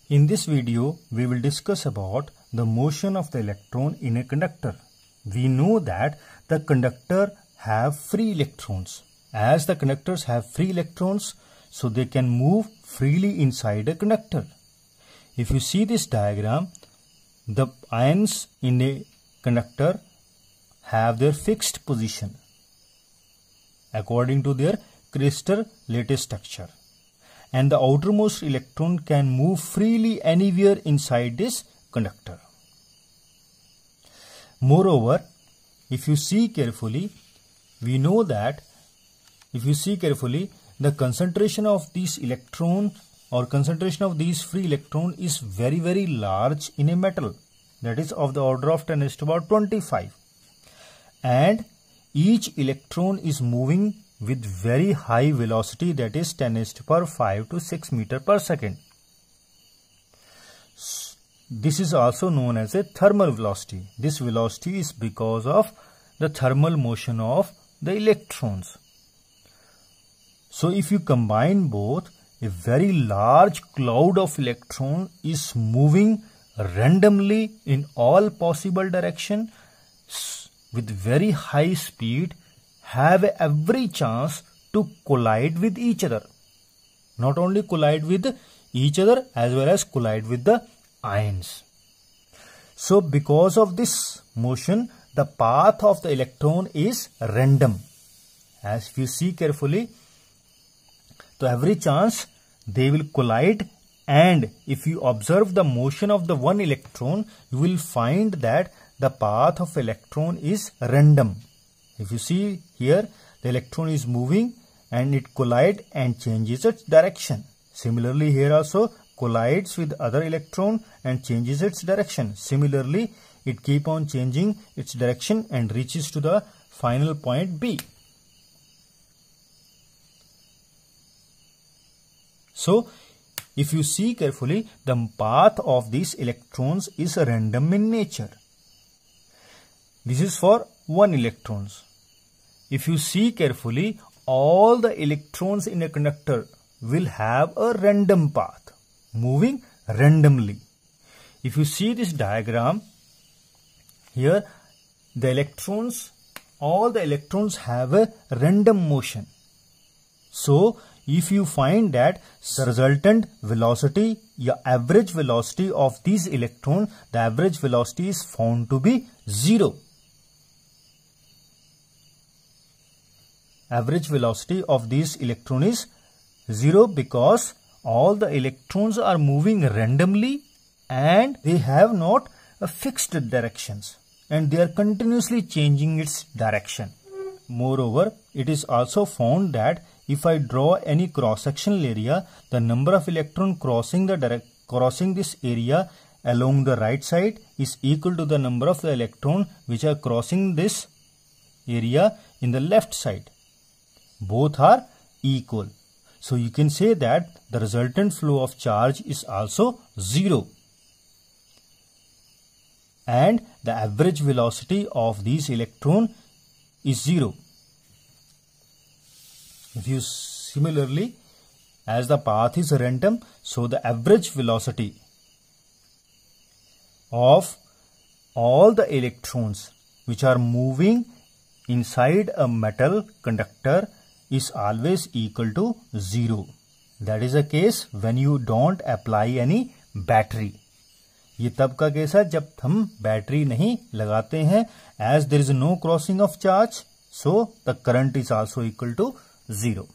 In this video, we will discuss about the motion of the electron in a conductor. We know that the conductor have free electrons. As the conductors have free electrons, so they can move freely inside a conductor. If you see this diagram, the ions in a conductor have their fixed position according to their crystal lattice structure. And the outermost electron can move freely anywhere inside this conductor. Moreover, if you see carefully, we know that the concentration of these electrons or concentration of these free electron is very, very large in a metal. That is of the order of 10 to the power 25. And each electron is moving with very high velocity, that is 10 to the power 5 to 6 meter per second. This is also known as a thermal velocity. This velocity is because of the thermal motion of the electrons. So if you combine both, a very large cloud of electrons is moving randomly in all possible directions with very high speed, have every chance to collide with each other. Not only collide with each other, as well as collide with the ions. So because of this motion, the path of the electron is random. As you see carefully, to every chance they will collide, and if you observe the motion of the one electron, you will find that the path of electron is random. If you see here, the electron is moving and it collides and changes its direction. Similarly, here also collides with other electron and changes its direction. Similarly, it keeps on changing its direction and reaches to the final point B. So, if you see carefully, the path of these electrons is random in nature. This is for one electrons. If you see carefully, all the electrons in a conductor will have a random path, moving randomly. If you see this diagram, here all the electrons have a random motion. So, if you find that the resultant velocity, the average velocity of these electrons, the average velocity is found to be 0. Average velocity of these electrons is 0 because all the electrons are moving randomly and they have not a fixed directions and they are continuously changing its direction. Moreover, it is also found that if I draw any cross-sectional area, the number of electrons crossing this area along the right side is equal to the number of the electrons which are crossing this area in the left side. Both are equal. So you can say that the resultant flow of charge is also 0. And the average velocity of these electrons is 0. If you similarly, as the path is random, so the average velocity of all the electrons which are moving inside a metal conductor is always equal to 0. That is the case when you don't apply any battery. ये तब का case है जब हम battery नहीं लगाते हैं. As there is no crossing of charge, so the current is also equal to 0.